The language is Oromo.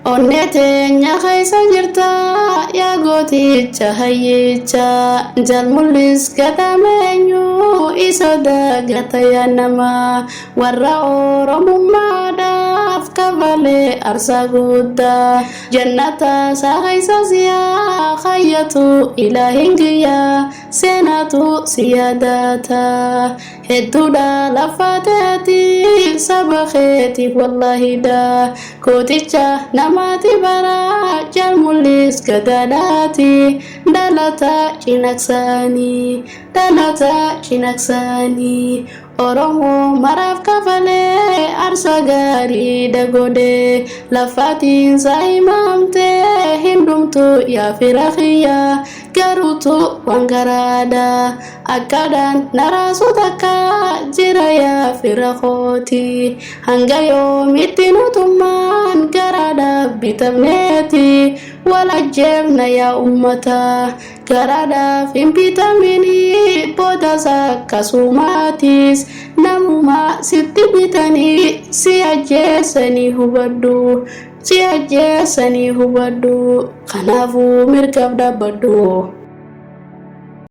Onnetenya keessa jirta yaa gooticha hayyicha jalmullis gatameenyu isa dagata yaa nama warra oromummaadhaaf kafalee aarsaa guddaa jannata isaa keessa siyaa hayyatu ilaahin kiyyaa seenaatu siyaadata hedduudha lafateeti saba keetiif wallahidha gooticha namati bara jalmullis gadadati dalata cinaksani oromo maraf kafale arsa gari dagode lafatin saimamte hindumtu ya firakhiya garutu wangarada akadan narasutaka jira ya firakhoti hangayo mitinutuman garada bitamneti wala jemna ya ummata garada fimpitamini podasa kasumatis namuma sitti bitani siyajesani hubaddu kanafu mirkab dabaddu